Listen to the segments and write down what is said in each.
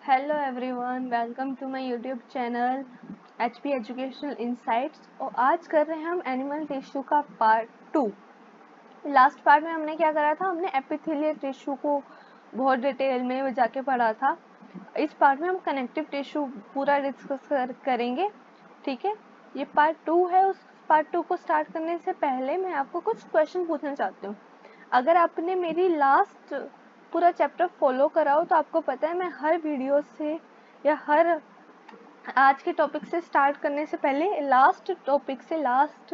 Hello everyone, welcome to my YouTube channel HP educational insights. और आज कर रहे हैं हम एनिमल टिश्यू का पार्ट 2। लास्ट पार्ट में हमने क्या करा था, हमने एपिथेलियल टिश्यू को बहुत डिटेल में जाके पढ़ा था। इस पार्ट में हम कनेक्टिव टिश्यू पूरा डिस्कस करेंगे। ठीक है, ये पार्ट 2 है। उस पार्ट 2 को स्टार्ट करने से पहले मैं आपको कुछ क्वेश्चन पूछना चाहती हूँ। अगर आपने मेरी लास्ट पूरा चैप्टर फॉलो करा हो तो आपको पता है मैं हर वीडियो से या हर आज के टॉपिक से स्टार्ट करने से पहले लास्ट टॉपिक से लास्ट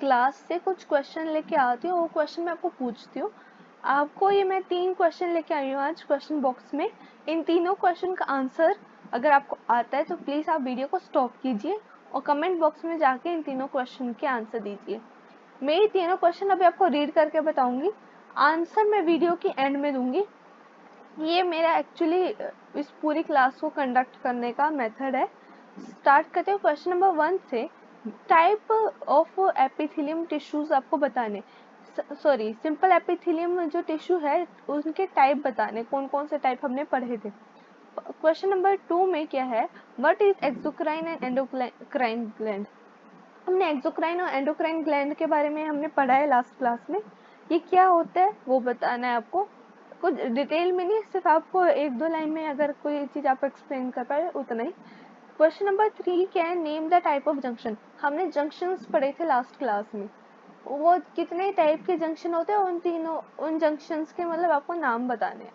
क्लास से कुछ क्वेश्चन लेके आती हूँ। वो क्वेश्चन मैं आपको पूछती हूँ। आपको ये मैं 3 क्वेश्चन लेके आई हूँ आज क्वेश्चन बॉक्स में। इन तीनों क्वेश्चन का आंसर अगर आपको आता है तो प्लीज़ आप वीडियो को स्टॉप कीजिए और कमेंट बॉक्स में जाके इन तीनों क्वेश्चन के आंसर दीजिए। मैं ये तीनों क्वेश्चन अभी आपको रीड करके बताऊंगी, आंसर मैं वीडियो की एंड में दूंगी। ये मेरा एक्चुअली इस पूरी क्लास को कंडक्ट करने का मेथड है। स्टार्ट करते हैं क्वेश्चन नंबर 1 से। टाइप ऑफ एपिथेलियम टिश्यूज आपको बताने, सॉरी सिंपल एपिथेलियम जो टिश्यू है उनके टाइप बताने, कौन कौन से टाइप हमने पढ़े थे। क्वेश्चन नंबर 2 में क्या है, what is exocrine and endocrine gland. हमने एक्सोक्राइन और एंडोक्राइन ग्लैंड के बारे में हमने पढ़ा है लास्ट क्लास में। ये क्या होता है वो बताना है आपको, कुछ डिटेल में नहीं, सिर्फ आपको 1-2 लाइन में अगर कोई चीज़ आप एक्सप्लेन कर पाए उतना ही। क्वेश्चन नंबर 3 क्या है, name the type of junction. हमने जंक्शंस पढ़े थे लास्ट क्लास में, वो कितने टाइप के जंक्शन होते हैं, उन जंक्शंस के मतलब आपको नाम बताने हैं।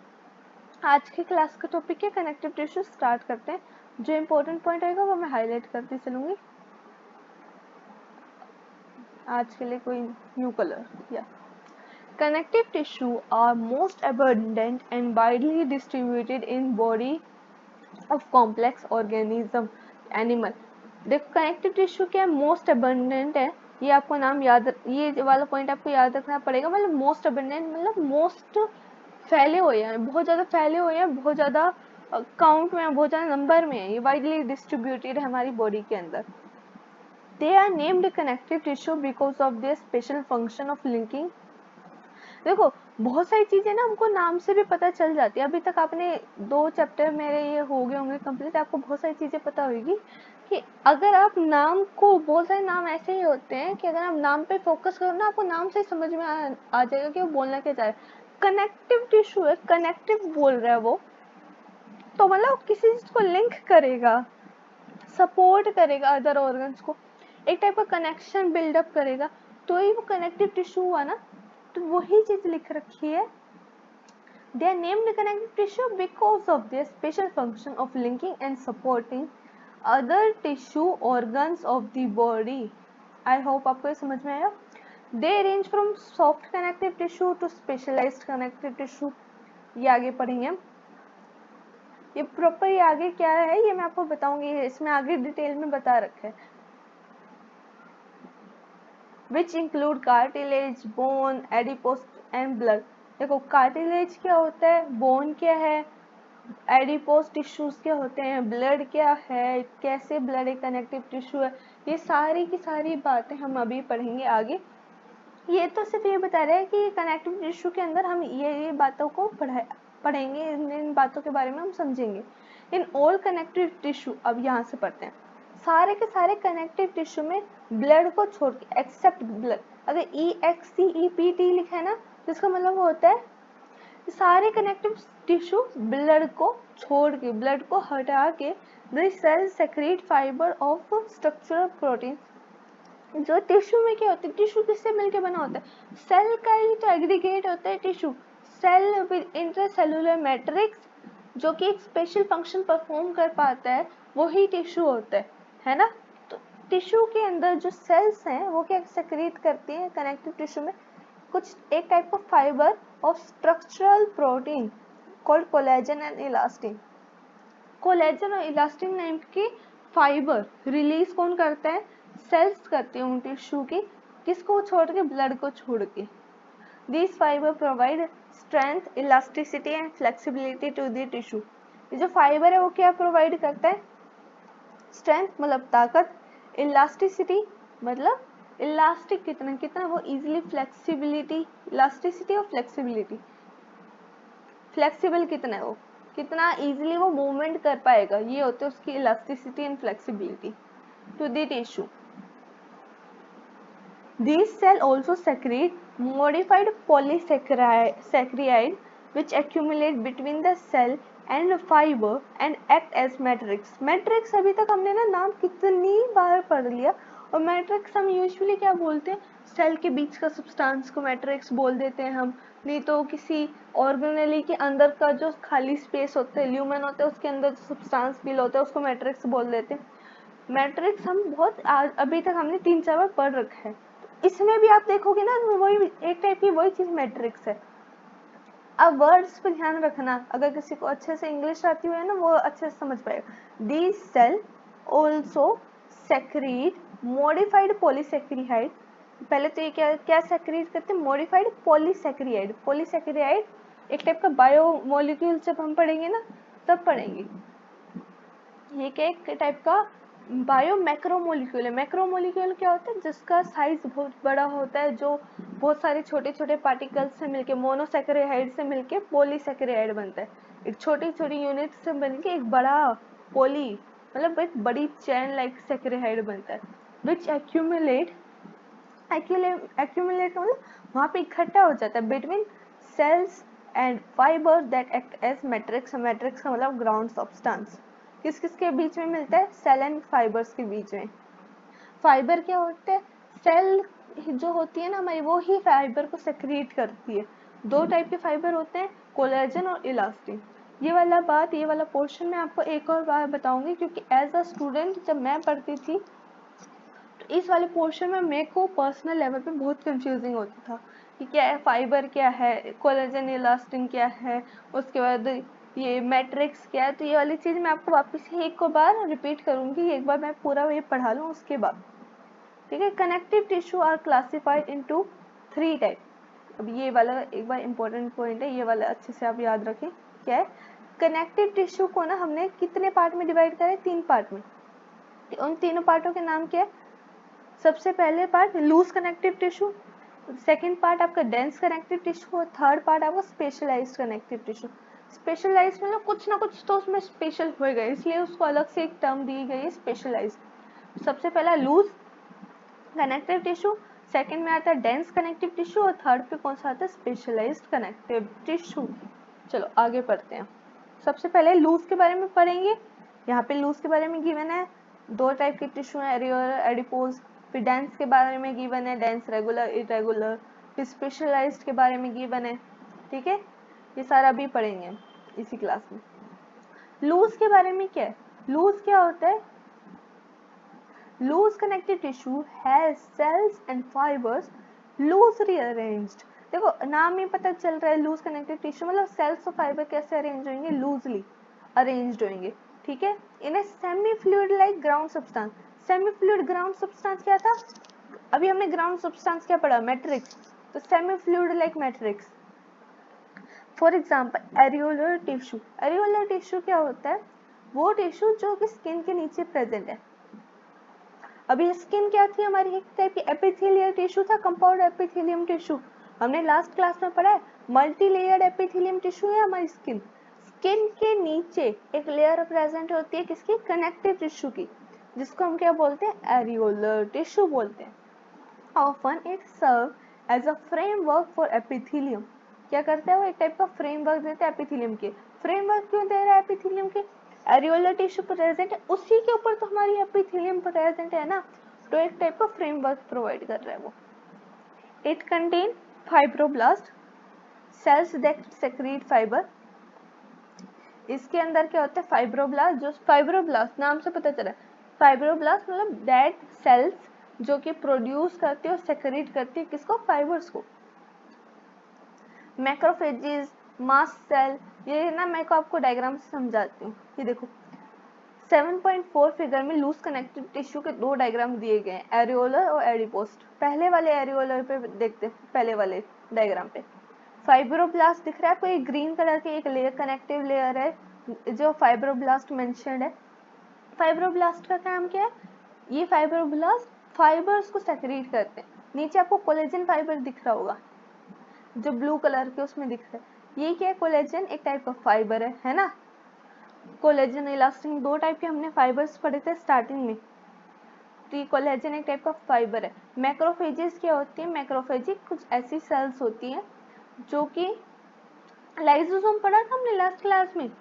आज की क्लास का टॉपिक है कनेक्टिव टिश्यू। स्टार्ट करते हैं। जो इम्पोर्टेंट पॉइंट रहेगा वो मैं हाईलाइट करती चलूंगी। आज के लिए कोई न्यू कलर या connective tissue are most abundant and widely distributed in body of complex organism animal। देखो कनेक्टिव टिश्यू क्या है, मोस्ट अबंडेंट है। ये आपको नाम याद, ये वाला पॉइंट आपको याद रखना पड़ेगा। मतलब मोस्ट अबंडेंट मतलब मोस्ट फैले हुए हैं, बहुत ज़्यादा फैले हुए हैं, बहुत ज़्यादा काउंट में, बहुत ज़्यादा नंबर में है। ये वाइडली डिस्ट्रीब्यूटेड है हमारी बॉडी के अंदर। They are named connective tissue because of their special function of linking. देखो बहुत सारी चीजें ना हमको नाम से भी पता चल जाती है। अभी तक आपने 2 चैप्टर मेरे ये हो गए होंगे कंप्लीट, आपको बहुत सारी चीजें पता होगी कि अगर आप नाम को, बहुत सारे नाम ऐसे ही होते हैं कि अगर आप नाम पे फोकस करो ना, आपको नाम से समझ में आ जाएगा कि वो बोलना क्या चाह रहा है। कनेक्टिव टिश्यू है, कनेक्टिव बोल रहा है वो, तो मतलब किसी चीज को लिंक करेगा, सपोर्ट करेगा अदर ऑर्गन्स को, एक टाइप का कनेक्शन बिल्डअप करेगा, तो ही वो कनेक्टिव टिश्यू हुआ ना। तो वही चीज लिख रखी है। They are named connective tissue because of their special function of linking and supporting other tissue organs of the body. I hope आपको ये समझ में आया। They range from soft connective tissue to specialized connective tissue। ये आगे पढ़ेंगे हम। ये प्रॉपर ये आगे क्या है ये मैं आपको बताऊंगी, इसमें आगे डिटेल में बता रखा है। Which include cartilage, bone, adipose and blood। देखो कार्टिलेज क्या होता है, बोन क्या है, एडिपोज टिश्यूज क्या होते हैं, ब्लड क्या है, कैसे ब्लड एक कनेक्टिव टिश्यू है, ये सारी की सारी बातें हम अभी पढ़ेंगे आगे। ये तो सिर्फ ये बता रहे हैं कि कनेक्टिव टिश्यू के अंदर हम ये बातों को पढ़ेंगे, इन बातों के बारे में हम समझेंगे। इन ऑल कनेक्टिव टिश्यू, अब यहाँ से पढ़ते हैं, सारे के सारे कनेक्टिव टिश्यू में ब्लड को छोड़ के, एक्सेप्ट ब्लड, अगर EXCEPT लिखा है ना तो इसका मतलब वो होता है सारे कनेक्टिव टिश्यू ब्लड को छोड़ के, ब्लड को हटा के, the cell secrete fibre of structural protein. जो टिश्यू में क्या होता है, टिश्यू किससे मिलके बना होता है, सेल का ही तो एग्रीगेट होता है tissue. Cell with intracellular matrix, जो कि एक स्पेशल फंक्शन परफॉर्म कर पाता है, वही टिश्यू होता है ना। तो टिश्यू के अंदर जो सेल्स हैं वो क्या सेक्रेट करती हैं कनेक्टिव टिश्यू में, कुछ एक type of fibre of structural protein called collagen and elastin. Collagen और इलास्टिन नाम के फाइबर रिलीज कौन करता है, सेल्स करते हैं उन टिश्यू की, किसको छोड़ के, ब्लड को छोड़ के। These fiber provide strength, elasticity and flexibility to the tissue। ये जो फाइबर है वो क्या प्रोवाइड करता है, स्ट्रेंथ मतलब ताकत, इलास्टिसिटी मतलब इलास्टिक कितना कितना वो इजीली, फ्लेक्सिबिलिटी, इलास्टिसिटी और फ्लेक्सिबिलिटी, फ्लेक्सिबल कितना है वो, कितना इजीली वो मूवमेंट कर पाएगा, ये होते है उसकी elasticity and flexibility to the tissue. These cells also secrete modified polysaccharide which accumulate between the cell and fiber and act as matrix। Matrix अभी तक हमने ना नाम कितनी बार पढ़ लिया, और मैट्रिक्स हम यूजुअली क्या बोलते हैं, सेल के बीच का सब्सटेंस को मैट्रिक्स बोल देते हैं हम, नहीं तो किसी ऑर्गेनेली के अंदर का जो खाली स्पेस होता है, ल्यूमेन होता है, उसके अंदर जो सब्सटेंस फिल होता है उसको मैट्रिक्स बोल देते हैं। मैट्रिक्स हम बहुत अभी तक हमने 3-4 बार पढ़ रखा है। इसमें भी आप देखोगे ना, वही एक टाइप की वही चीज मैट्रिक्स है। अब वर्ड्स पे ध्यान रखना, अगर किसी को अच्छे से इंग्लिश आती है ना, वो अच्छे से समझ पाएगा। These cell also secrete modified polysaccharide. पहले तो ये क्या क्या सेक्रीट करते हैं, मॉडिफाइड पॉलीसेक्रिहाइड। पॉलीसेक्रिहाइड एक टाइप का बायो मॉलिक्यूल, जब हम पढ़ेंगे ना तब पढ़ेंगे। ये क्या एक टाइप का बायो मैक्रोमोलिक्यूल है। मैक्रोमोलिक्यूल क्या होता है, जिसका साइज बहुत बड़ा होता है, जो बहुत सारे छोटे छोटे पार्टिकल्स से मिलके, मोनोसैकेराइड से मिलके पॉलीसैकेराइड बनता है। एक छोटी छोटी यूनिट से मिलके एक बड़ा पॉली, मतलब एक बड़ी चैन लाइक सैकेराइड बनता है। विच एक्यूमुलेट मतलब वहाँ पे इकट्ठा हो जाता है between cells and fibre that act as matrix. Matrix का मतलब ग्राउंड सब्सटेंस किस किस के बीच में मिलता है, सेल एंड फाइबर्स के बीच में। फाइबर क्या होते हैं, सेल जो होती है ना हमारी, वो ही फाइबर को सेक्रीट करती है। दो टाइप के फाइबर होते हैं, कोलेजन और इलास्टिन। ये वाला पोर्शन मैं आपको एक और बार बताऊंगी, क्योंकि एज अ स्टूडेंट जब मैं पढ़ती थी तो इस वाले पोर्शन में मेरे को पर्सनल लेवल पे बहुत कंफ्यूजिंग होता था कि क्या है फाइबर, क्या है कोलेजन, इलास्टिन क्या है, उसके बाद ये मैट्रिक्स क्या है। तो ये वाली चीज़ मैं आपको वापस ही एक बार रिपीट करूंगी, एक बार मैं पूरा ये पढ़ा लूँ उसके बाद, ठीक है। Connective tissue are classified into 3 type. अब ये वाला एक बार इम्पोर्टेंट पॉइंट है, ये वाला अच्छे से आप याद रखें। क्या है, कनेक्टिव टिश्यू को ना हमने कितने पार्ट में डिवाइड करा है, 3 पार्ट में। उन तीनों पार्टों के नाम क्या है, सबसे पहले part loose connective tissue, second part आपका डेंस कनेक्टिव टिश्यू, और थर्ड पार्ट आपका स्पेशलाइज्ड कनेक्टिव टिश्यू। स्पेशलाइज्ड मतलब कुछ ना कुछ तो उसमें स्पेशल होएगा, इसलिए उसको अलग से एक टर्म दी गई है स्पेशलाइज्ड। सबसे पहला लूज कनेक्टिव टिश्यू, सेकंड में आता है डेंस कनेक्टिव टिश्यू, और थर्ड पे कौन सा आता है, स्पेशलाइज्ड कनेक्टिव टिश्यू। चलो आगे पढ़ते हैं। सबसे पहले लूज के बारे में पढ़ेंगे। यहाँ पे लूज के बारे में गिवन है 2 टाइप के टिश्यू है, एरियोलर, एडिपोज। फिर डेंस के बारे में गिवन है, डेंस, रेगुलर, इरेगुलर। फिर स्पेशलाइज्ड के बारे में गिवन है, ठीक है। ये सारा भी पढ़ेंगे इसी क्लास में। लूज के बारे में क्या है, लूज क्या होता है, loose connective tissue has cells and fibres loosely arranged. देखो नाम में पता चल रहा है, लूज कनेक्टिव टिश्यू मतलब सेल्स और फाइबर कैसे अरेंज होंगे, लूजली अरेंज्ड होंगे, ठीक है। इन्हें semi fluid like ground substance. Semi fluid ground substance क्या था, अभी हमने ग्राउंड सब्सटेंस क्या पढ़ा, मैट्रिक्स। तो semi fluid like matrix. For example areolar tissue. Areolar tissue क्या होता है, वो टिश्यू जो कि स्किन के नीचे प्रेजेंट है। अभी स्किन क्या थी हमारी, एक टाइप की एपिथेलियल टिश्यू था, कंपाउंड एपिथेलियम टिश्यू। हमने लास्ट क्लास में पढ़ा है, मल्टी लेयर्ड एपिथेलियम टिश्यू है हमारी स्किन। स्किन के नीचे एक लेयर प्रेजेंट होती है किसकी, कनेक्टिव टिश्यू की, जिसको हम क्या बोलते हैं, एरियोलर टिश्यू बोलते हैं। Often it serve as a framework for epithelium. क्या करता है वो, एक टाइप का फ्रेमवर्क देता है एपिथेलियम के। फ्रेमवर्क क्यों दे रहा है एपिथेलियम के, एरियोलर टिश्यू प्रेजेंट है, उसी के ऊपर तो हमारी एपिथेलियम प्रेजेंट है ना, तो एक टाइप का फ्रेमवर्क प्रोवाइड कर रहा है वो। It contain fibroblast sales that secrete fibre. इसके अंदर क्या होता है, फाइब्रोब्लास्ट, जो फाइब्रोब्लास्ट नाम से पता चला, फाइब्रोब्लास्ट मतलब दैट सेल्स जो कि प्रोड्यूस करती है और सेक्रीट करती है किसको, फाइबर्स को। मैक्रोफेजेस, मास्ट सेल, ये ना मैं को आपको डायग्राम से समझाती हूँ। ये देखो 7.4 फिगर में लूज कनेक्टिव टिश्यू के 2 डायग्राम दिए गए हैं, एरियोलर और एडिपोस्ट। पहले वाले एरियोलर पे देखते हैं, पहले वाले डायग्राम पे फाइब्रोब्लास्ट दिख रहा है आपको, एक ग्रीन कलर की एक लेयर, कनेक्टिव लेयर है जो फाइब्रोब्लास्ट मेंशन्ड है। फाइब्रोब्लास्ट का काम क्या है, ये फाइब्रोब्लास्ट फाइबर्स को सेक्रीट करते हैं। नीचे आपको कोलेजन फाइबर दिख रहा होगा जो ब्लू कलर के उसमें दिख रहा है, ये क्या है, कोलेजन एक टाइप का फाइबर है ना। कोलेजन, इलास्टिन, दो टाइप के हमने फाइबर्स पढ़े थे स्टार्टिंग में। तो ये कोलेजन एक टाइप का फाइबर है। मैक्रोफेजेस क्या होती है? मैक्रोफेज कुछ ऐसी सेल्स होती हैं जो कि लाइसोसोम पढ़ा था हमने लास्ट क्लास में,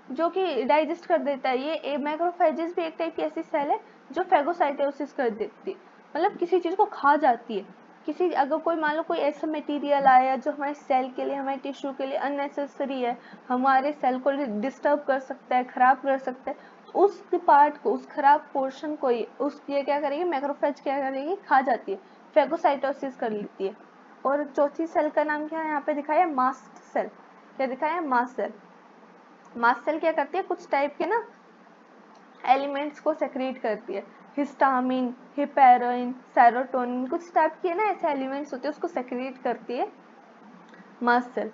जो कि डाइजेस्ट कर देता है। ये मैक्रोफेजेस भी एक टाइप की ऐसी सेल है जो फेगोसाइटोसिस कर देती है, मतलब किसी चीज को खा जाती है। किसी अगर कोई मान लो कोई ऐसा मटेरियल आया जो हमारे सेल के लिए, हमारे टिश्यू के लिए अननेसेसरी है, हमारे सेल को डिस्टर्ब कर सकता है, खराब कर सकता है, उस पार्ट को, उस खराब पोर्शन को उस ये क्या करेगी? मैक्रोफेज क्या करेगी? खा जाती है, फेगोसाइटोसिस कर लेती है। और चौथी सेल का नाम क्या है यहाँ पे दिखाया? Mast cell. क्या दिखाया? Mast cell. मास्ट सेल क्या करती है? कुछ टाइप के ना एलिमेंट्स को सेक्रेट करती है, हिस्टामिन, हिपेरिन, सेरोटोनिन, कुछ टाइप के ना ऐसे एलिमेंट्स होते हैं, उसको सेक्रेट करती है मास्ट सेल।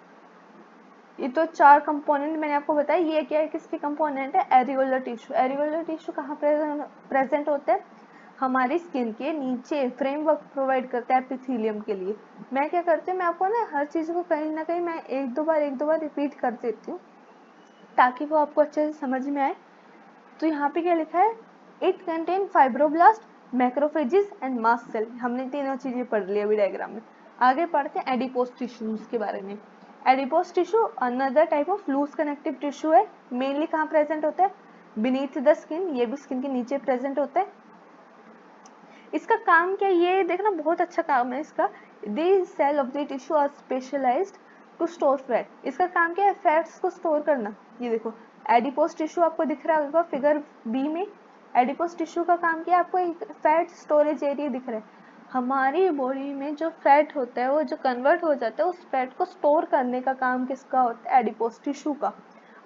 ये तो चार कंपोनेंट मैंने आपको बताया। ये क्या है? किसकी कंपोनेंट है? Areolar tissue. एरियोलर टिश्यू कहाँ प्रेजेंट होते हैं? हमारी स्किन के नीचे फ्रेमवर्क प्रोवाइड करता है एपिथेलियम के लिए। मैं क्या करती हूँ, मैं आपको ना हर चीज को कहीं ना कहीं मैं एक दो बार रिपीट कर देती हूँ ताकि वो आपको अच्छे से समझ में आए। तो यहाँ पे क्या लिखा है? It contain fibroblast, macrophages and mast cell. हमने तीनों चीजें पढ़ ली अभी डायग्राम में। आगे पढ़ते हैं एडिपोज टिश्यूज के बारे में। Adipose tissue another type of loose connective tissue है। मेनली कहाँ प्रेजेंट होता है? Beneath the skin. ये भी स्किन के नीचे प्रेजेंट होता है। इसका काम क्या? ये देखना बहुत अच्छा काम है इसका। This cell of the tissue are specialised to store fat. इसका काम क्या है? फैट्स को स्टोर करना। ये देखो एडिपोज टिश्यू आपको दिख रहा होगा फिगर बी में। एडिपोज टिश्यू का काम क्या है? आपको एक फैट स्टोरेज एरिया दिख रहा है। हमारी बॉडी में जो फैट होता है वो जो कन्वर्ट हो जाता है, उस फैट को स्टोर करने का काम किसका होता है? एडिपोज टिश्यू का।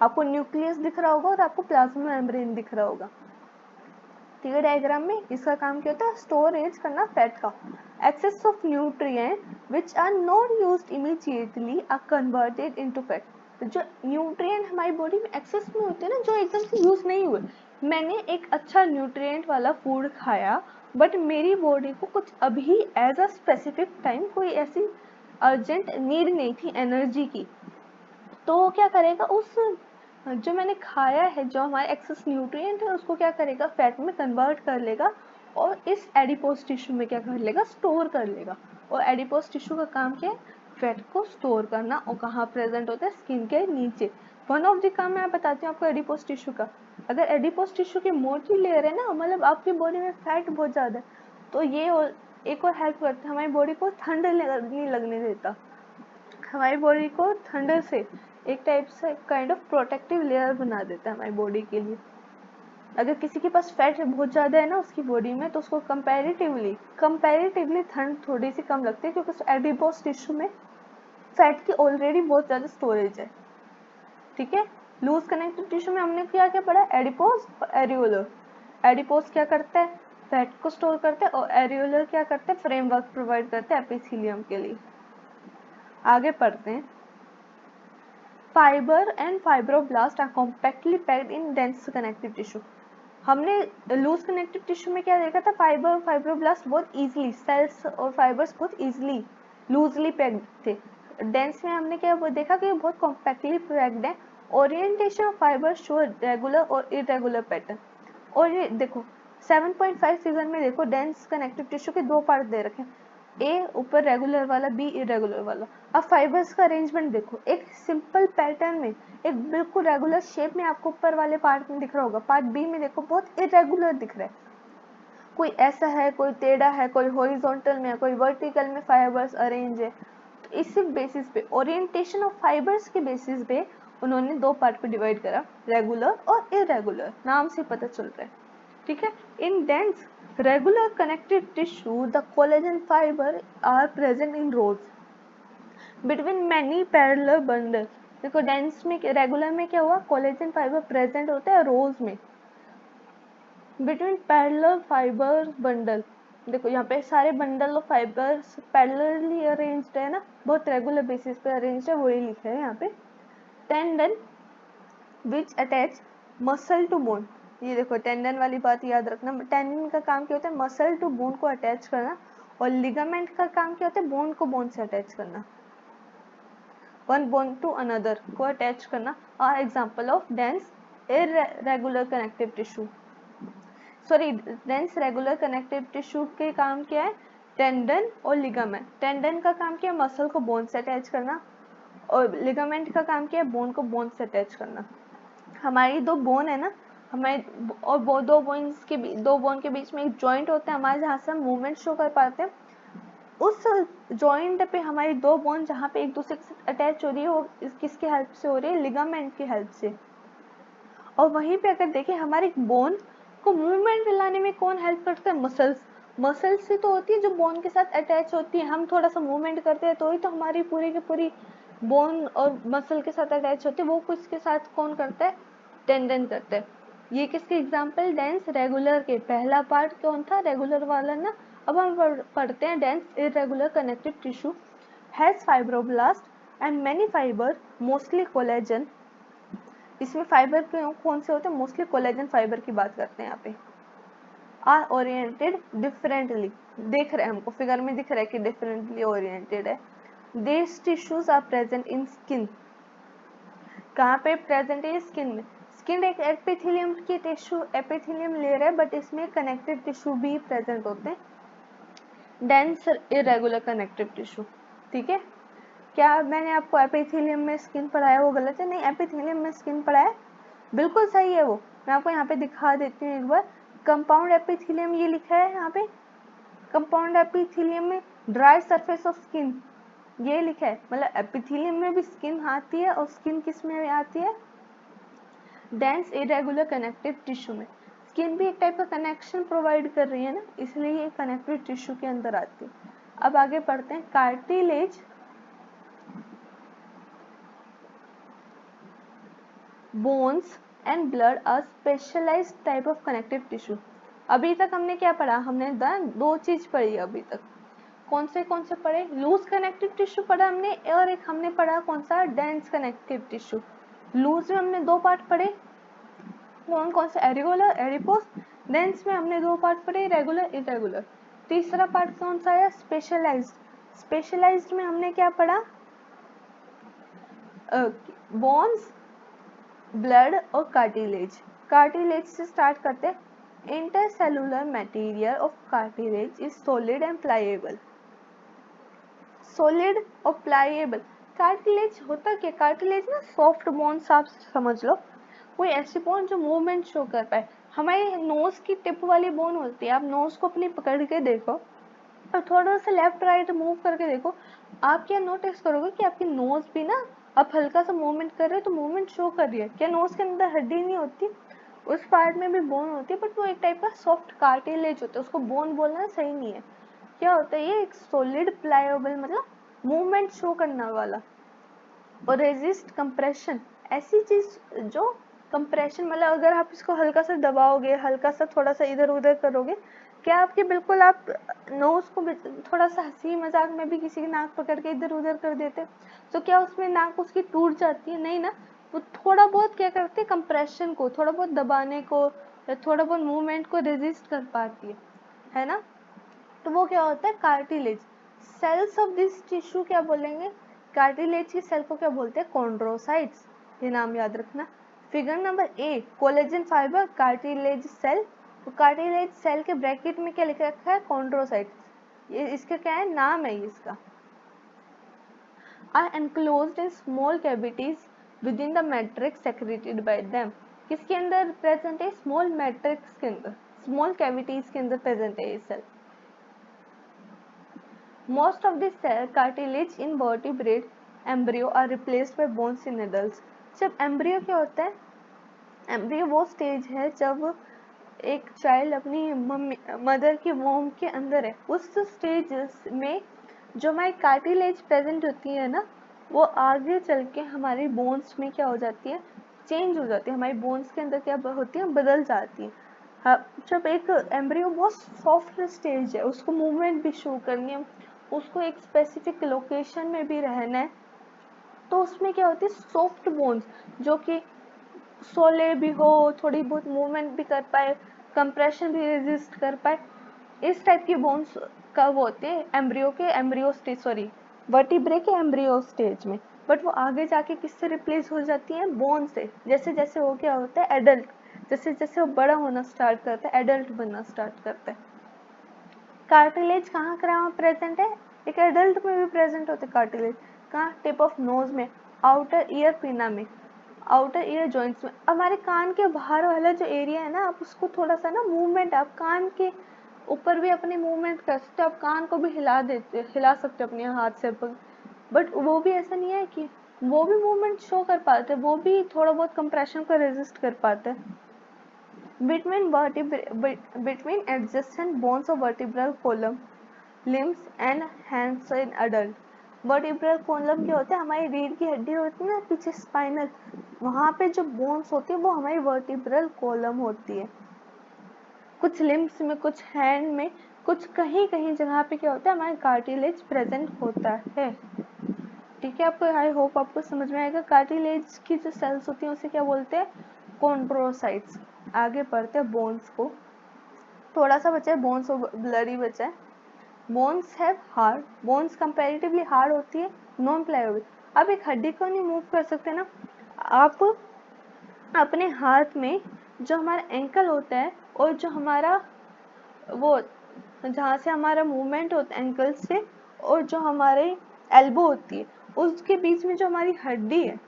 आपको न्यूक्लियस दिख रहा होगा और आपको प्लाज्मा मेम्ब्रेन दिख रहा होगा। ठीक है, डायग्राम में इसका काम क्या होता है? स्टोरेज करना फैट का। Excess of nutrient which are not used immediately are converted into fat. जो न्यूट्रिएंट हमारी बॉडी में एक्सेस में होते हैं ना, जो एकदम से यूज नहीं हुए, मैंने एक अच्छा न्यूट्रिएंट वाला फूड खाया बट मेरी बॉडी को कुछ अभी एज अ स्पेसिफिक टाइम कोई ऐसी अर्जेंट नीड नहीं थी एनर्जी की, तो वो क्या करेगा? उस जो मैंने खाया है, जो हमारे एक्सेस न्यूट्रिएंट है, उसको क्या करेगा? फैट में कन्वर्ट कर लेगा और इस एडिपोज टिश्यू में क्या कर लेगा? स्टोर कर लेगा। और एडिपोज टिश्यू का काम क्या है? फैट को स्टोर करना। और कहाँ प्रेजेंट होता है? स्किन के नीचे। वन ऑफ द काम मैं बताती हूँ आपको एडिपोज टिश्यू का। अगर एडिपोज टिश्यू की मोटी लेयर है ना, मतलब आपकी बॉडी में फैट बहुत ज्यादा है, तो ये एक और हेल्प करता है, हमारी बॉडी को ठंड नहीं लगने देता। हमारी बॉडी को ठंड से एक टाइप से काइंड ऑफ प्रोटेक्टिव लेयर बना देता है हमारी बॉडी के लिए। अगर किसी के पास फैट बहुत ज़्यादा है ना उसकी बॉडी में, तो उसको कंपैरेटिवली ठंड थोड़ी सी कम लगती है, क्योंकि उस एडिपोज टिश्यू में फैट की ऑलरेडी बहुत ज़्यादा स्टोरेज है। ठीक है, लूज कनेक्टिव टिश्यू में हमने क्या क्या पढ़ा? एडिपोज और एरियोलर। एडिपोज क्या करता है? फैट को स्टोर करता है। और एरियोलर क्या करता है? फ्रेमवर्क प्रोवाइड करता है एपिथेलियम के लिए। आगे पढ़ते हैं। Fibre and fibroblast are compactly packed in dense connective tissue. हमने लूज कनेक्टिव टिश्यू में क्या देखा था? फाइबर और फाइब्रोब्लास्ट बहुत इजीली, सेल्स और फाइबर्स बहुत इजीली लूजली पैक्ड थे। डेंस में हमने क्या देखा कि बहुत कॉम्पैक्टली पैक्ड है। Orientation of fibre show regular और इरेगुलर पैटर्न। और ये देखो 7.5 फिगर में देखो डेंस कनेक्टिव टिश्यू के दो पार्ट दे रखे हैं, ए ऊपर रेगुलर वाला, बी इरेगुलर वाला। अब फाइबर्स का अरेंजमेंट देखो, एक सिंपल पैटर्न में, एक बिल्कुल रेगुलर शेप में आपको ऊपर वाले पार्ट में दिख रहा होगा। पार्ट बी में देखो बहुत इरेगुलर दिख रहा है, कोई ऐसा है, कोई टेढ़ा है, कोई हॉरिजॉन्टल में है, कोई वर्टिकल में फाइबर्स अरेंज है। तो इसी बेसिस पे, ओरिएंटेशन ऑफ फाइबर्स के बेसिस पे उन्होंने दो पार्ट पे डिवाइड करा, रेगुलर और इरेगुलर। नाम से पता चल रहा है। ठीक है, in dense regular connective tissue the collagen fiber are present in rows between many parallel bundles। देखो डेंस में, रेगुलर में क्या हुआ? कोलेजन फाइबर प्रेजेंट होता है रोज में, बिटवीन पैरेलल फाइबर बंडल। देखो यहाँ पे सारे bundle of fibres parallelly arranged है ना, बहुत रेगुलर बेसिस पे अरेंज्ड है, वही लिखा है यहाँ पे। Tendon which attach muscle to bone. ये देखो टेंडन वाली बात याद रखना। टेंडन का काम क्या होता है? मसल टू बोन को अटैच करना। और लिगामेंट का काम क्या होता है? बोन को बोन से अटैच करना, वन बोन टू अनदर को अटैच करना। Are example of dense irregular connective tissue, sorry dense regular connective tissue के काम क्या है, टेंडन और लिगामेंट। टेंडन का काम क्या है, मसल को बोन से अटैच करना, और लिगामेंट का काम क्या है, बोन को बोन से अटैच करना। हमारी दो बोन है ना, हमारे और वो दो बोन के बीच में एक जॉइंट होता है हमारे, जहाँ से हम मूवमेंट शो कर पाते हैं। उस जॉइंट पे हमारी दो बोन जहाँ पे एक दूसरे के साथ अटैच हो रही है, वो किसकी हेल्प से हो रही है, लिगामेंट की हेल्प से। और वहीं पे अगर देखें हमारी बोन को मूवमेंट दिलाने में कौन हेल्प करता है, मसल्स। मसल्स से तो होती है जो बोन के साथ अटैच होती है, हम थोड़ा सा मूवमेंट करते हैं तो ही तो हमारी पूरी की पूरी बोन और मसल के साथ अटैच होती है। वो किसके साथ कौन करता है, टेंडन करता है। ये किसके एग्जाम्पल, डेंस रेगुलर के। पहला पार्ट कौन था, रेगुलर वाला ना। अब हम पढ़ते हैं dense irregular connective tissue has fibroblast and many fibre mostly collagen. इसमें फाइबर कौन से होते हैं, मोस्टली कोलेजन फाइबर की बात करते हैं यहाँ पे। आर ओरिएंटेड डिफरेंटली, देख रहे हैं हमको फिगर में दिख रहा है कि डिफरेंटली ओरिएंटेड है। This tissues are present in skin, कहाँ पे प्रेजेंट है, स्किन में। स्किन एक एपिथेलियम की टिश्यू, एपिथेलियम लेयर है, बट इसमें कनेक्टिव टिश्यू भी प्रेजेंट होते हैं, डेंस इरेगुलर कनेक्टिव टिश्यू। ठीक है, क्या मैंने आपको एपिथेलियम में स्किन पढ़ाया वो गलत है, नहीं, एपिथेलियम में स्किन पढ़ाया बिल्कुल सही है वो। मैं आपको यहाँ पे दिखा देती हूँ एक बार, कंपाउंड एपिथेलियम ये लिखा है यहाँ पे, कंपाउंड एपिथेलियम में ड्राई सरफेस ऑफ स्किन ये लिखा है, मतलब एपिथेलियम में भी स्किन आती है, और स्किन किस में आती है, डेंस इरेगुलर कनेक्टिव टिश्यू में। स्किन भी एक टाइप का कनेक्शन प्रोवाइड कर रही है ना, इसलिए ये कनेक्टिव टिश्यू के अंदर आती है। अब आगे पढ़ते हैं, cartilage, bones and blood are specialised type of connective tissue. अभी तक हमने क्या पढ़ा, हमने दो चीज पढ़ी अभी तक। कौन से पढ़े, लूज कनेक्टिव टिश्यू पढ़ा हमने, और एक हमने पढ़ा कौन सा, डेंस कनेक्टिव टिश्यू। लूज में हमने दो पार्ट पढ़े, कौन से, एरिगुलर एडिपोस। डेंस में हमने दो पार्ट पढ़े, रेगुलर इरेगुलर। तीसरा पार्ट कौन सा है, स्पेशलाइज्ड। स्पेशलाइज्ड में हमने क्या पढ़ा, बोन्स, ब्लड और कार्टिलेज। कार्टिलेज से स्टार्ट करते हैं, intercellular material of cartilage is solid and pliable. Solid और प्लायेबल, कार्टिलेज होता क्या, कार्टिलेज ना सॉफ्ट बोन्स आप समझ लो, कोई ऐसी बोन जो मूवमेंट शो कर पाए। हमारे नोज की टिप वाली बोन होती है, आप नोज को अपनी पकड़ के देखो और थोड़ा सा लेफ्ट राइट मूव करके देखो, आप क्या नोटिस करोगे कि आपकी नोज भी ना, आप हल्का सा मूवमेंट कर रहे हो तो मूवमेंट शो कर रही है। क्या नोज के अंदर हड्डी नहीं होती, उस पार्ट में भी बोन होती है, बट वो एक टाइप का सॉफ्ट कार्टिलेज होता है, उसको बोन बोलना सही नहीं है। क्या होता है ये, एक सॉलिड प्लायेबल, मतलब मूवमेंट शो करने वाला। और रेजिस्ट कंप्रेशन, ऐसी चीज जो कंप्रेशन, मतलब अगर आप इसको हल्का सा दबाओगे, हल्का सा थोड़ा सा इधर उधर करोगे, क्या आपके बिल्कुल आप नोज को थोड़ा सा हंसी मजाक में भी किसी की नाक पकड़ के इधर उधर कर देते, तो क्या उसमें नाक उसकी टूट जाती है, नहीं ना। वो थोड़ा बहुत क्या करते हैं, कंप्रेशन को, थोड़ा बहुत दबाने को या थोड़ा बहुत मूवमेंट को रेजिस्ट कर पाती है ना। तो वो क्या होता है, cartilage. Cells of this tissue क्या बोलेंगे, कार्टिलेज की सेल को क्या बोलते हैं, कॉन्ड्रोसाइट्स, ये नाम याद रखना। Figure number A, collagen fibre cartilage cell, तो कार्टिलेज सेल के ब्रैकेट में क्या लिख रखा है, कॉन्ड्रोसाइट्स, ये इसका क्या है, नाम है इसका। Are enclosed in small cavities within the matrix secreted by them, किसके अंदर प्रेजेंट है, स्मॉल मैट्रिक्स के अंदर, स्मॉल कैविटीज के अंदर प्रेजेंट है ये cell. Most of the cell cartilage in vertebrate embryo are replaced by bones in adults. जब एम्ब्रियो क्या होता है, एम्ब्रियो वो स्टेज है जब एक चाइल्ड अपनी मदर की वोम के अंदर है, उस स्टेज में जो हमारी कार्टिलेज प्रेजेंट होती है ना, वो आगे चल के हमारी बोन्स में क्या हो जाती है, चेंज हो जाती है, हमारी बोन्स के अंदर क्या होती है, बदल जाती है। हाँ, जब एक एम्ब्रियो बहुत सॉफ्ट स्टेज है, उसको मूवमेंट भी शो करनी है, उसको एक स्पेसिफिक लोकेशन में भी रहना है, तो उसमें क्या होती है, सॉफ्ट बोन्स जो कि सोले भी हो, थोड़ी बहुत मूवमेंट भी कर पाए, कंप्रेशन भी रेजिस्ट कर पाए, इस टाइप की बोन्स कब होते हैं, एम्ब्रियो स्टेज, सॉरी वर्टिब्रे के एम्ब्रियो स्टेज में। बट वो आगे जाके किससे रिप्लेस हो जाती है, बोन से। जैसे जैसे वो क्या होता है एडल्ट, जैसे जैसे वो बड़ा होना स्टार्ट करता है, एडल्ट बनना स्टार्ट करता है। कार्टिलेज कहाँ कहाँ प्रेजेंट है, एक एडल्ट में भी प्रेजेंट होते कार्टिलेज। कहाँ, टिप ऑफ नोज में, आउटर ईयर पिना में, आउटर ईयर जॉइंट्स में। हमारे कान के बाहर वाला जो एरिया है ना, आप उसको थोड़ा सा ना मूवमेंट, आप कान के ऊपर भी अपने मूवमेंट कर सकते हो, आप कान को भी हिला सकते हो अपने हाथ से। बट वो भी ऐसा नहीं है कि वो भी मूवमेंट शो कर पाते, वो भी थोड़ा बहुत कंप्रेशन को रेजिस्ट कर पाते हैं। between adjacent bones of vertebral column, limbs and hands in adult। Vertebral column क्या होता है, हमारी रीढ़ की हड्डी होती है ना पीछे स्पाइनल, वहां पे जो बोन्स होती है वो हमारी वर्टिब्रल कॉलम होती है। कुछ लिम्स में, कुछ हैंड में, कुछ कहीं कहीं जगह पे क्या होता है, हमारे कार्टिलेज प्रेजेंट होता है। ठीक है, आपको आई होप आपको समझ में आएगा। कार्टिलेज की जो सेल्स होती हैं उसे क्या बोलते हैं, कॉन्ड्रोसाइट्स। आगे पढ़ते हैं बोन्स को, थोड़ा सा बचा है बोन्स और ब्लडी बचा है। Bones have hard, bones comparatively hard होती है, नॉन प्लायबल। अब एक हड्डी को नहीं मूव कर सकते ना, आप अपने हाथ में जो हमारा एंकल होता है और जो हमारा वो जहाँ से हमारा मूवमेंट होता है एंकल से, और जो हमारे एल्बो होती है उसके बीच में जो हमारी हड्डी है,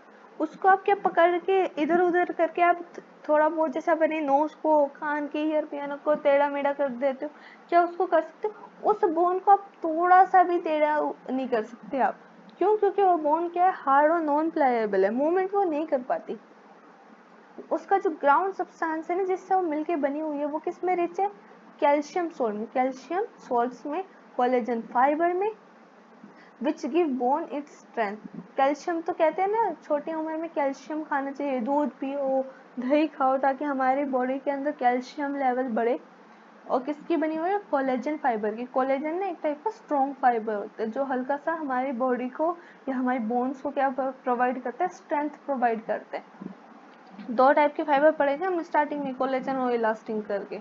उसको आप क्या पकड़ के इधर उधर करके आप थोड़ा बहुत, जैसे अपने नोज को, कान के ईयर पियानो को टेढ़ा मेढ़ा कर देते हो, क्या उसको कर सकते हो? उस बोन को आप थोड़ा सा भी टेढ़ा नहीं कर सकते आप। क्यों? क्योंकि वो बोन क्या है, हार्ड और नॉन प्लायबल है, मूवमेंट वो नहीं कर पाती। उसका जो ग्राउंड सब्सटेंस है ना जिससे वो मिलके बनी हुई है, वो किस में रिच है, कैल्शियम सोल्ट में, कैल्शियम सोल्ट्स में, कोलेजन फाइबर में, which give bone its strength. Calcium तो कहते हैं ना छोटी उम्र में कैल्शियम खाना चाहिए, दूध पियो, दही खाओ, ताकि हमारी बॉडी के अंदर कैल्शियम लेवल बढ़े। और किसकी बनी हुई है, कोलेजन फाइबर की। कोलेजन ना एक टाइप का स्ट्रॉन्ग फाइबर होता है जो हल्का सा हमारी बॉडी को या हमारी बोन्स को क्या प्रोवाइड करता है, स्ट्रेंथ प्रोवाइड करते हैं। दो टाइप के फाइबर पढ़े थे हम स्टार्टिंग में, कोलेजन और इलास्टिन करके।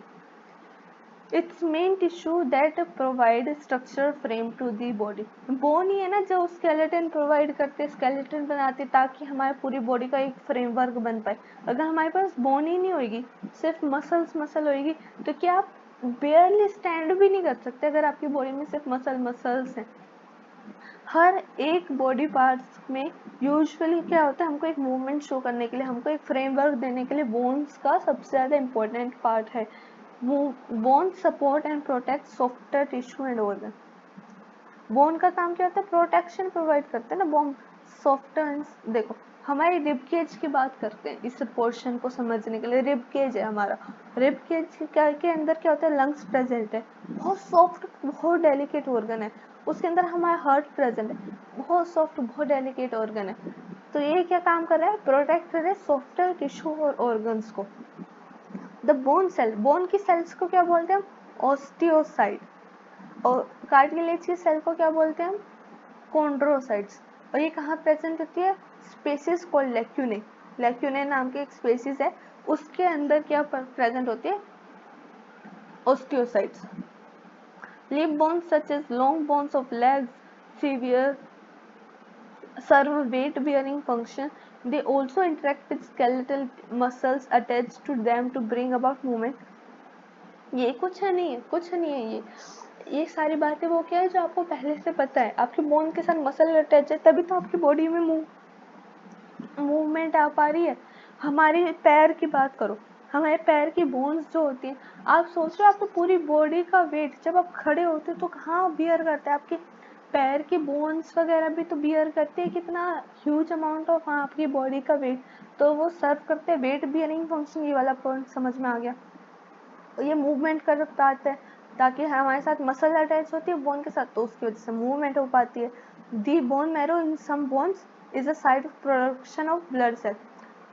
It's main tissue that provide structure frame to the body. Bone ही है ना जो स्केलेटन प्रोवाइड करते, स्केलेटन बनाते ताकि हमारी पूरी बॉडी का एक फ्रेमवर्क बन पाए। अगर हमारे पास बोन ही नहीं होगी, सिर्फ मसल होगी, तो क्या आप बेयरली स्टैंड भी नहीं कर सकते अगर आपकी बॉडी में सिर्फ मसल्स हैं। हर एक बॉडी पार्ट्स में यूजुअली क्या होता है, हमको एक मूवमेंट शो करने के लिए, हमको एक फ्रेमवर्क देने के लिए बोन्स का सबसे ज़्यादा इम्पोर्टेंट पार्ट है। Bone support and protect softer tissue and organ. Bone का काम क्या होता है, प्रोटेक्शन प्रोवाइड करते हैं ना बोन, सॉफ्टर। देखो हमारी रिब केज की बात करते हैं इस पोर्शन को समझने के लिए। रिब केज है हमारा, रिब केज के अंदर क्या होता है, लंग्स प्रेजेंट है, बहुत सॉफ्ट बहुत डेलिकेट ऑर्गन है। उसके अंदर हमारा हार्ट प्रेजेंट है, बहुत सॉफ्ट बहुत डेलिकेट ऑर्गन है। तो ये क्या काम कर रहा है, प्रोटेक्ट कर रहा है सॉफ्टर टिश्यू और ऑर्गन्स को। द बोन सेल, बोन की सेल्स को क्या बोलते हैं हम, ऑस्टियोसाइट। और कार्टिलेज की सेल को क्या बोलते हैं हम, कॉन्ड्रोसाइट्स। और ये कहाँ प्रेजेंट होती है, स्पेसिस कॉल्ड लैक्यूने, लैक्यूने नाम की एक स्पेसिस है, उसके अंदर क्या प्रेजेंट होती है, osteocytes. Live bones such as long bones of legs femur serve weight bearing function. They also interact with skeletal muscles attached to them to bring about movement। ये कुछ नहीं है, कुछ नहीं है ये सारी बातें वो क्या है जो आपको पहले से पता है। आपकी बोन के साथ मसल अटैच है तभी तो आपकी बॉडी में मूवमेंट आ पा रही है। हमारे पैर की बात करो, हमारे पैर की बोन्स जो होती हैं, आप सोच रहे हो आपकी पूरी बॉडी का वेट जब आप खड़े होते हो तो कहाँ बियर करता है, आपके पैर की बोन्स वगैरह भी तो बियर करते हैं कितना ह्यूज अमाउंट ऑफ आपकी बॉडी का वेट, तो वो सर्व करते हैं वेट बियरिंग फंक्शन। ये वाला पॉइंट समझ में आ गया। तो ये मूवमेंट कर पाते हैं ताकि हमारे साथ मसल अटैच होती है बोन के साथ, तो उसकी वजह से मूवमेंट हो पाती है। The bone marrow in some bones is a site of production of blood cell.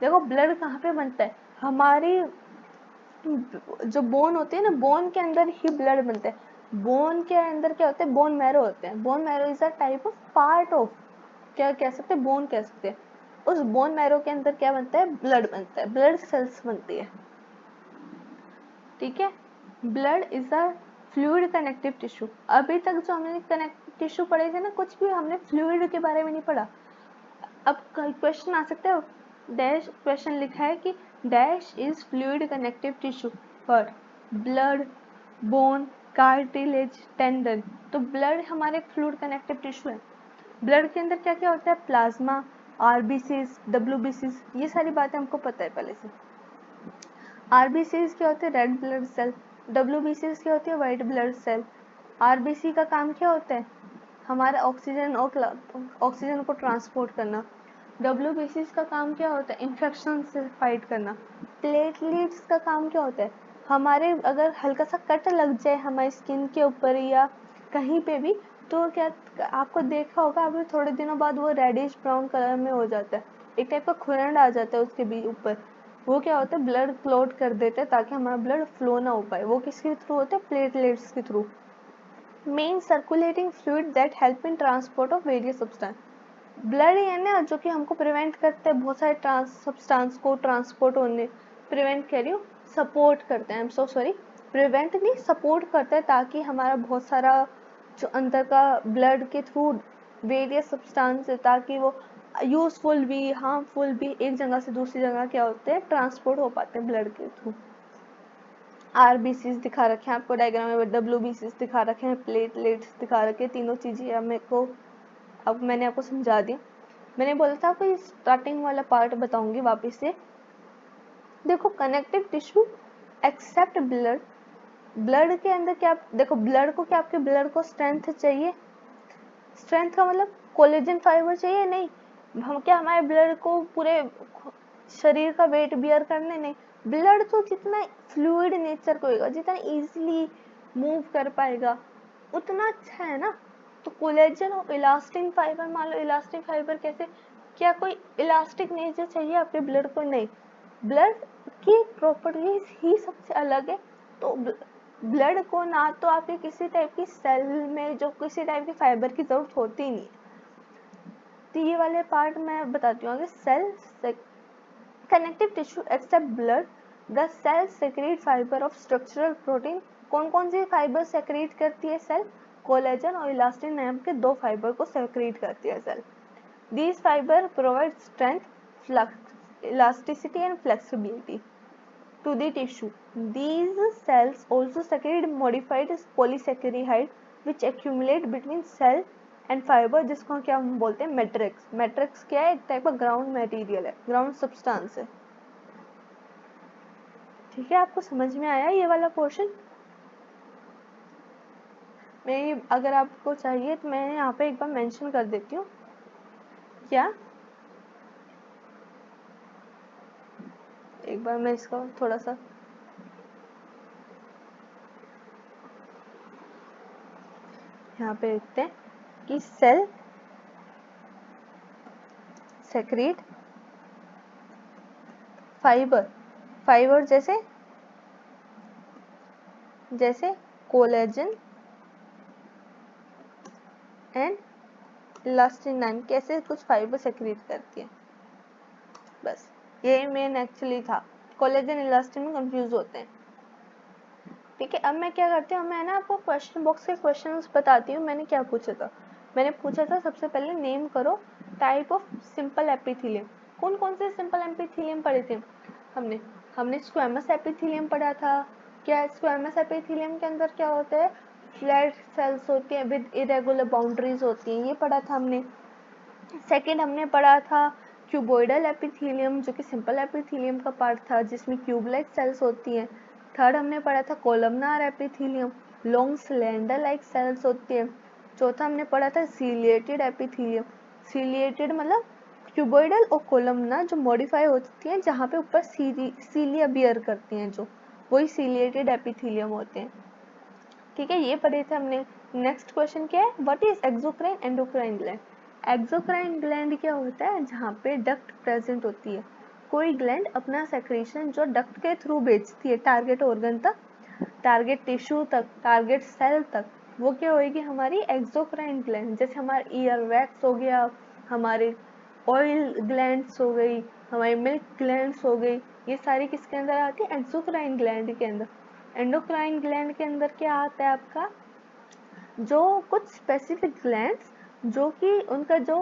देखो ब्लड कहाँ पे बनता है, हमारी जो बोन होती है ना, बोन के अंदर ही ब्लड बनता है। बोन के अंदर क्या होता है, बोन मैरो होते हैं। Bone marrow is a type of part of, क्या कह सकते हैं, बोन कह सकते हैं। उस बोन मैरो के अंदर क्या बनता है, ब्लड बनता है, ब्लड सेल्स बनती है। ठीक है, blood is a fluid connective tissue. अभी तक जो हमने कनेक्टिव टिश्यू पढ़े थे ना, कुछ भी हमने फ्लूइड के बारे में नहीं पढ़ा। अब क्वेश्चन आ सकता है, डैश क्वेश्चन लिखा है कि dash is fluid connective tissue for blood, bone, cartilage, tendon. तो ब्लड हमारे एक फ्लूइड कनेक्टिव टिश्यू है। ब्लड के अंदर क्या क्या होता है, प्लाज्मा, आरबीसीज, डब्ल्यूबीसीज, ये सारी बातें हमको पता है पहले से। आरबीसीज क्या होते हैं, रेड ब्लड सेल। डब्ल्यूबीसीज क्या होती है, व्हाइट ब्लड सेल। आरबीसी का काम क्या होता है, हमारा ऑक्सीजन को ट्रांसपोर्ट करना। डब्ल्यूबीसीज का काम क्या होता है, इन्फेक्शन से फाइट करना। प्लेटलेट्स का काम क्या होता है, हमारे अगर हल्का सा कट लग जाए हमारी स्किन के ऊपर या कहीं पे भी, तो क्या आपको देखा होगा, अभी थोड़े दिनों बाद वो रेडिश ब्राउन कलर में हो जाता है, एक टाइप का खुरंड आ जाता है उसके भी ऊपर। वो क्या होता है, ब्लड क्लॉट कर देते हैं ताकि हमारा ब्लड फ्लो ना हो पाए। वो किसके थ्रू होता है, प्लेटलेट्स के through. Main circulating fluid that help in transport of various substance. Blood है ना जो कि हमको प्रिवेंट करते हैं बहुत सारे सब्सटेंस को ट्रांसपोर्ट होने, प्रिवेंट कह रही हूँ, सपोर्ट करते हैं, I am so sorry, prevent नहीं सपोर्ट करते हैं, ताकि हमारा बहुत सारा जो अंदर का ब्लड के थ्रू वेरियस सब्सटेंस, ताकि वो यूजफुल भी हार्मफुल भी एक जगह से दूसरी जगह क्या होते हैं, ट्रांसपोर्ट हो पाते हैं ब्लड के थ्रू। आरबीसीज दिखा रखे हैं आपको डायग्राम में, डब्ल्यूबीसीज दिखा रखे हैं, प्लेटलेट्स दिखा रखे हैं, तीनों चीजें अब मैंने आपको समझा दिया। मैंने बोला था आपको स्टार्टिंग वाला पार्ट बताऊंगी वापस से। देखो connective tissue except blood, blood के अंदर क्या, देखो ब्लड को क्या, आपके ब्लड को स्ट्रेंथ चाहिए, स्ट्रेंथ का मतलब कोलेजन फाइबर चाहिए, नहीं। हम क्या हमारे ब्लड को पूरे शरीर का वेट बियर करने, नहीं। ब्लड तो जितना फ्लूइड नेचर को होगा, जितना इजीली मूव कर पाएगा उतना अच्छा है ना। तो कोलेजन और इलास्टिन फाइबर, मान लो इलास्टिक फाइबर कैसे, क्या कोई इलास्टिक नेचर चाहिए आपके ब्लड को, नहीं। ब्लड की प्रॉपर्टीज ही सबसे अलग है। तो ब्लड को ना तो आपके किसी टाइप की सेल में जो किसी टाइप की फाइबर की जरूरत होती ही नहीं। तो ये वाले पार्ट मैं बताती हूँ आगे। Cell connective tissue except blood, the cell secrete fibre of structural protein. कौन कौन सी फाइबर सेक्रेट करती है सेल, कोलेजन और इलास्टिन नाम के दो फाइबर को सेक्रेट करती है cell. These fiber provide strength, elasticity and flexibility to the tissue. These cells also secrete modified polysaccharide which accumulate between cell and fiber, जिसको क्या हम बोलते हैं, मैट्रिक्स। मैट्रिक्स क्या है, एक टाइप का ग्राउंड मटेरियल है, ग्राउंड सब्सटेंस है। ठीक है, आपको समझ में आया ये वाला पोर्शन? मैं अगर आपको चाहिए तो मैं यहाँ पे एक बार मेंशन कर देती हूँ। क्या, एक बार मैं इसका थोड़ा सा यहाँ पे देखते हैं कि सेल सेक्रेट फाइबर, फाइबर जैसे जैसे कोलेजन एंड इलास्टिन नाम के ऐसे कुछ फाइबर सेक्रेट करती है। बस ये मेन एक्चुअली था, कोलेजन इलास्टिन में कंफ्यूज होते हैं। ठीक है, अब मैं क्या करती हूँ, मैं ना आपको क्वेश्चन बॉक्स के क्वेश्चंस बताती हूँ। मैंने क्या पूछा था, मैंने पूछा था सबसे पहले नेम करो टाइप ऑफ सिंपल एपिथेलियम। कौन कौन से सिंपल एपिथेलियम पढ़े थे हमने, हमने स्क्वेमस एपिथेलियम पढ़ा था। क्या स्क्वेमस एपिथेलियम के अंदर क्या होता है, फ्लैट सेल्स होती हैं विद इरेगुलर बाउंड्रीज होती हैं, ये पढ़ा था हमने। सेकेंड हमने पढ़ा था क्यूबोइडल एपिथेलियम, जो कि सिंपल एपिथेलियम का पार्ट था जिसमें क्यूब लाइक सेल्स होती हैं। थर्ड हमने पढ़ा था columnar epithelium, long cylinder like cells होती है। चौथा हमने पढ़ा था सीलिएटेड एपिथेलियम, सीलिएटेड मतलब क्यूबोइडल और कोलमनार जो मॉडिफाई होती हैं, जहाँ पे ऊपर सीलिया बियर करती हैं, जो वही सीलिएटेड एपिथेलियम होते हैं। ठीक है, ये पढ़े थे हमने। नेक्स्ट क्वेश्चन क्या है, what is exocrine endocrine gland. Exocrine gland क्या होता है, जहाँ पे डक्ट प्रेजेंट होती है। कोई ग्लैंड अपना सेक्रेशन जो डक्ट के थ्रू भेजती है टारगेट ऑर्गन तक, टारगेट टिश्यू तक, टारगेट सेल तक, वो क्या होगी, हमारी एक्सोक्राइन ग्लैंड। जैसे हमारे ईयर वैक्स हो गया, हमारे ऑयल ग्लैंड्स हो गई, हमारी मिल्क ग्लैंड्स हो गई, ये सारी किसके अंदर आती है, एक्सोक्राइन ग्लैंड के अंदर। एंडोक्राइन ग्लैंड के अंदर क्या आता है आपका, जो कुछ स्पेसिफिक ग्लैंड्स जो कि उनका जो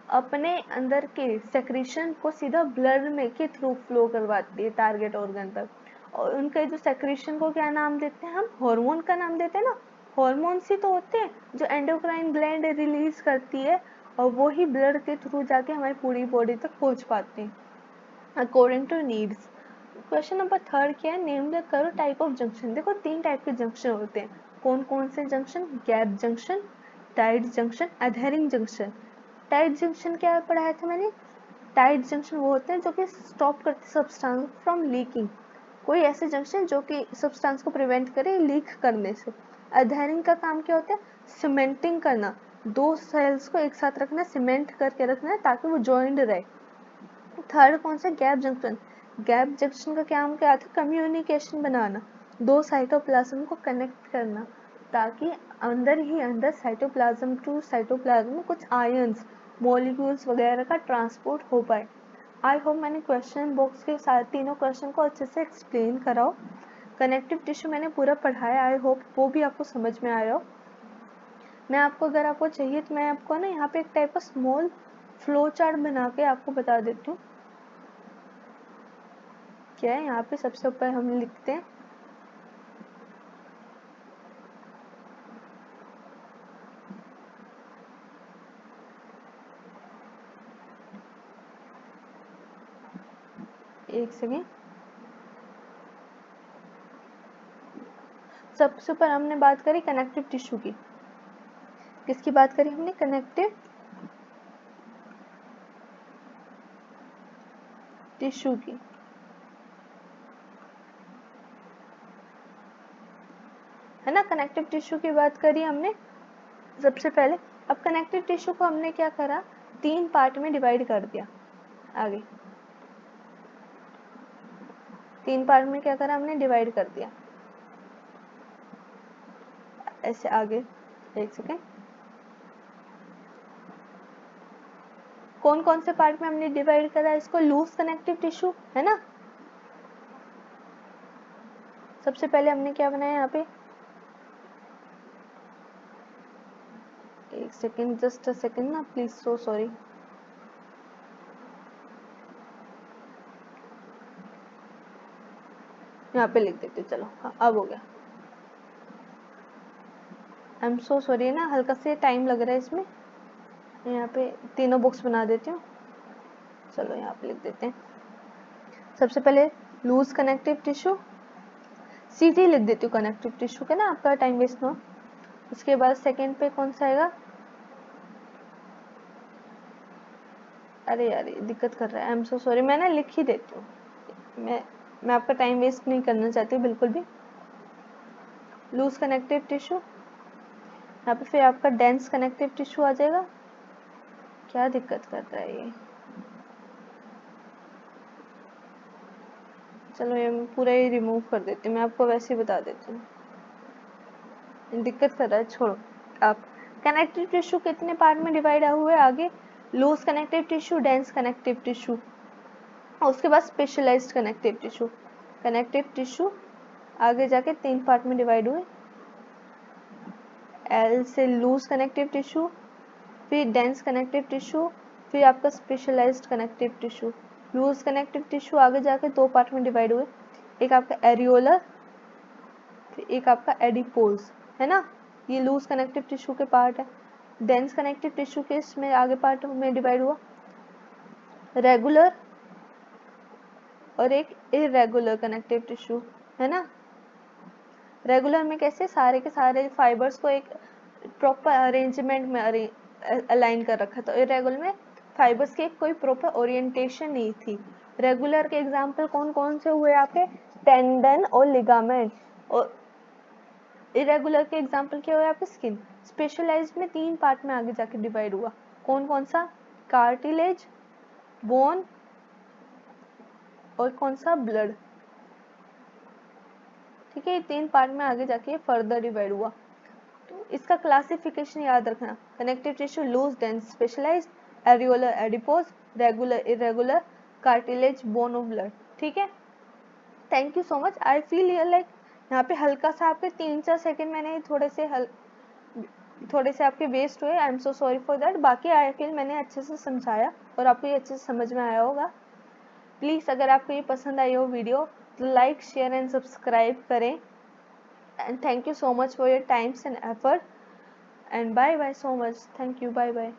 अपने अंदर के सेक्रेशन को सीधा ब्लड में के थ्रू फ्लो करवाती है टारगेट ऑर्गन तक। और उनके जो सेक्रेशन को क्या नाम देते हैं हम? हार्मोन का नाम देते हैं ना। हार्मोन्स ही तो होते हैं जो एंडोक्राइन ग्लैंड रिलीज करती है और वो ही ब्लड के थ्रू जाके हमारी पूरी बॉडी तक पहुंच पाते हैं according to needs. Question number 3 क्या है? नेम द करो टाइप ऑफ जंक्शन। देखो 3 टाइप के जंक्शन होते हैं। कौन कौन से junction? Gap junction, tight junction, adhering junction. Tight junction क्या पढ़ाया था मैंने? टाइट जंक्शन वो होते हैं जो कि स्टॉप करते सब्सटेंस फ्रॉम लीकिंग। कोई ऐसे जंक्शन जो कि सब्सटेंस को प्रिवेंट करे लीक करने से। अधेरिंग का काम क्या होता है? सीमेंटिंग करना, दो सेल्स को एक साथ रखना, सीमेंट करके रखना है ताकि वो जॉइंट रहे। थर्ड कौन सा? Gap junction. गैप जंक्शन का काम क्या था? कम्युनिकेशन बनाना, दो साइटोप्लाज्म को कनेक्ट करना ताकि अंदर ही अंदर साइटोप्लाज्म टू साइटोप्लाज्म में कुछ आयंस मॉलिक्यूल्स वगैरह का ट्रांसपोर्ट हो पाए। आई होप मैंने क्वेश्चन बॉक्स के साथ तीनों क्वेश्चन को अच्छे से एक्सप्लेन करा हो। कनेक्टिव टिश्यू मैंने पूरा पढ़ाया, आई होप वो भी आपको समझ में आया हो। मैं आपको अगर आपको चाहिए तो मैं आपको ना यहाँ पे एक टाइप का स्मॉल फ्लो चार्ट बना के आपको बता देती हूँ। क्या है यहाँ पे सबसे ऊपर हम लिखते हैं एक सेकेंड। सबसे ऊपर हमने बात करी कनेक्टिव टिश्यू की। किसकी बात करी हमने? कनेक्टिव टिश्यू की। है ना, कनेक्टिव टिश्यू की बात करी हमने सबसे पहले। अब कनेक्टिव टिश्यू को हमने क्या करा? 3 पार्ट में डिवाइड कर दिया। आगे 3 पार्ट में क्या करा हमने? डिवाइड कर दिया। ऐसे आगे एक सेकेंड। कौन कौन से पार्ट में हमने डिवाइड करा इसको? लूज कनेक्टिव टिश्यू, है ना। सबसे पहले हमने क्या बनाया यहाँ पे? एक सेकेंड, जस्ट अ सेकेंड ना प्लीज, सो सॉरी। यहाँ पे लिख देती हूँ, चलो हाँ अब हो गया। आई एम सो सॉरी ना, हल्का से टाइम लग रहा है इसमें। यहाँ पे तीनों बुक्स बना देती हूँ। चलो यहाँ पे लिख देते हैं। सबसे पहले लूज कनेक्टिव टिश्यू, सीधी लिख देती हूँ कनेक्टिव टिश्यू के ना, आपका टाइम वेस्ट ना हो। उसके बाद सेकंड पे कौन सा आएगा? अरे यार ये दिक्कत कर रहा है, आई एम सो सॉरी। मैं ना लिख ही देती हूँ, मैं आपका टाइम वेस्ट नहीं करना चाहती हूँ बिल्कुल भी। लूज कनेक्टिव टिश्यू, यहाँ पे फिर आपका डेंस कनेक्टिव टिश्यू आ जाएगा। क्या दिक्कत कर रहा है ये? चलो ये पूरा ही रिमूव कर देती हूँ, मैं आपको वैसे ही बता देती हूँ। दिक्कत कर रहा है, छोड़ो आप। कनेक्टिव टिश्यू कितने पार्ट में डिवाइड हुए? आगे loose connective tissue, dense connective tissue, और उसके बाद specialised connective tissue. Connective tissue आगे जाके 3 पार्ट में डिवाइड हुए। एल से लूज कनेक्टिव टिश्यू, फिर डेंस कनेक्टिव टिश्यू, फिर आपका specialised connective tissue. Loose connective tissue आगे जाके 2 पार्ट में डिवाइड हुए, एक आपका एरियोलर, फिर एक आपका एडिपोज, है ना। ये लूज कनेक्टिव टिश्यू के पार्ट है। डेंस कनेक्टिव टिश्यू के इसमें आगे पार्ट में डिवाइड हुआ, रेगुलर और एक इरेगुलर कनेक्टिव टिश्यू, है ना। रेगुलर में कैसे सारे के सारे फाइबर्स को एक प्रॉपर अरेंजमेंट में अलाइन कर रखा था। इरेगुलर में फाइबर्स की कोई प्रॉपर ओरिएंटेशन नहीं थी। रेगुलर के एग्जांपल कौन कौन से हुए आपके? टेंडन और लिगामेंट। और इरेगुलर के एग्जांपल क्या हुए आपके? स्किन। स्पेशलाइज्ड में 3 पार्ट में आगे जाके डिवाइड हुआ। कौन कौन सा? कार्टिलेज, बोन और कौन सा? ब्लड। ठीक है, ये 3 पार्ट में आगे जाके फर्दर डिवाइड हुआ। तो इसका क्लासिफिकेशन याद रखना। Connective tissue loose, dense, specialised, areolar, adipose, regular, irregular, cartilage, bone और ब्लड। ठीक है, thank you so much. I feel here like यहाँ पे हल्का सा आपके 3-4 सेकंड मैंने थोड़े से थोड़े से आपके वेस्ट हुए, I am so sorry for that. बाकी आई फील मैंने अच्छे से समझाया और आपको ये अच्छे से समझ में आया होगा। प्लीज़ अगर आपको ये पसंद आई हो वीडियो तो लाइक शेयर एंड सब्सक्राइब करें। And thank you so much for your times and effort and bye bye so much. Thank you, bye bye.